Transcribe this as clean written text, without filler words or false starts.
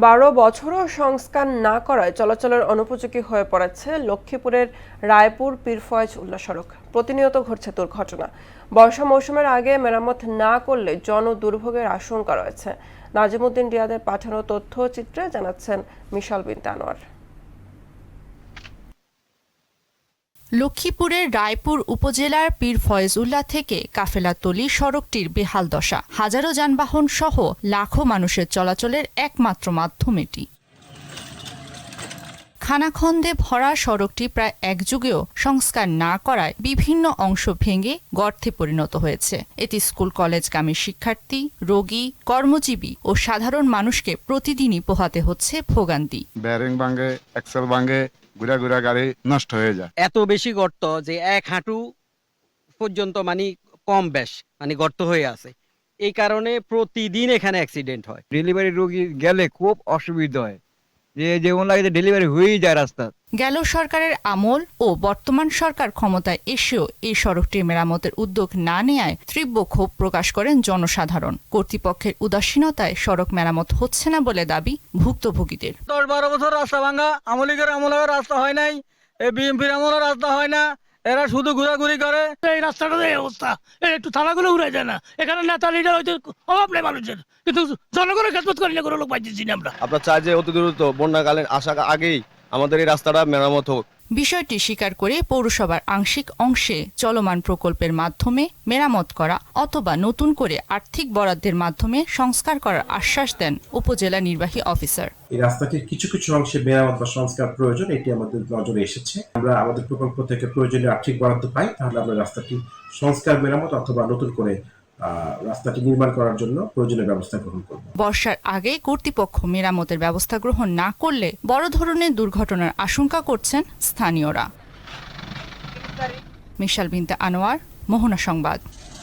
12 বছরও সংস্কার না করায় চলাচলের অনুপযোগী হয়ে পড়েছে লক্ষ্মীপুরের রায়পুর পীরফয়েজ উল্লাহ সড়ক। প্রতিনিয়ত ঘটছে দুর্ঘটনা। বর্ষা মৌসুমের আগে মেরামত না করলে জনদুর্ভোগের আশঙ্কা রয়েছে। নাজিমুদ্দিন রিয়াদের পাঠানো তথ্যচিত্রে জানাচ্ছেন মিশাল বিনতে আনোয়ার। লক্ষ্মীপুরের রায়পুর উপজেলার পীর ফয়েজউল্লাহ থেকে কাফেলাতলী সড়কটির বেহাল দশা। হাজারো যানবাহন সহ লাখো মানুষের চলাচলের একমাত্র মাধ্যম এটি। খানাখন্দে ভরা সড়কটি প্রায় এক যুগেও সংস্কার না করায় বিভিন্ন অংশ ভেঙে গর্তে পরিণত হয়েছে। এটি স্কুল কলেজগামী শিক্ষার্থী, রোগী, কর্মজীবী ও সাধারণ মানুষকে প্রতিদিনই পোহাতে হচ্ছে ভোগান্তি। ব্যারিং ভাঙে, এক্সেল ভাঙে, ঘুরা ঘুরা গাড়ি নষ্ট হয়ে যায়। এত বেশি গর্ত যে এক হাঁটু পর্যন্ত কম বেশ গর্ত হয়ে আছে। এই কারণে প্রতিদিন এখানে অ্যাক্সিডেন্ট হয়। ডেলিভারি রোগী গেলে খুব অসুবিধা হয়, যেমন লাগে ডেলিভারি হয়েই যায় রাস্তা। গেল সরকারের আমল ও বর্তমান সরকার ক্ষমতায় এসেও এই সড়কটির মেরামতের উদ্যোগ না নেয়ায় তীব্র ক্ষোভ প্রকাশ করেন জনসাধারণ। কর্তৃপক্ষের উদাসীনতায় সড়ক মেরামত হচ্ছে না বলে দাবি ভুক্তভোগীদের। 10-12 বছর রাস্তা ভাঙা, আমলিগের আমলের রাস্তা হয় নাই, বিএমপির আমলের রাস্তা হয় না, এরা শুধু ঘোরাঘুরি করে। এই রাস্তাটার এই অবস্থা, একটু থানাগুলো উড়ে যায় না। এখানে নেতা লিডার হয়তো অভাব নেই মানুষের, কিন্তু জনগণের খেদমত করি না কোনো লোক পাইতেছি না আমরা চাই যে অতি দ্রুত বন্যাকালীন আসার আগেই আমাদের এই রাস্তাটা মেরামত হোক। বিষয়টি স্বীকার করে পৌরসভার আংশিক অংশে চলমান প্রকল্পের মাধ্যমে মেরামত করা অথবা নতুন করে আর্থিক বরাদ্দের মাধ্যমে সংস্কার করার আশ্বাস দেন উপজেলা নির্বাহী অফিসার। এই রাস্তাটির কিছু কিছু অংশে মেরামত বা সংস্কার প্রয়োজন, এটি আমাদের নজরে এসেছে। আমরা আমাদের প্রকল্প থেকে প্রয়োজনীয় আর্থিক বরাদ্দ পাই, তাহলে আমরা রাস্তাটি সংস্কার, মেরামত অথবা নতুন করে রাস্তাটি নির্মাণ করার জন্য প্রয়োজনীয় ব্যবস্থা গ্রহণ করব। বর্ষার আগে কর্তৃপক্ষ মেরামতের ব্যবস্থা গ্রহণ না করলে বড় ধরনের দুর্ঘটনার আশঙ্কা করছেন স্থানীয়রা। মিশাল বিনতে আনোয়ার, মোহনা সংবাদ।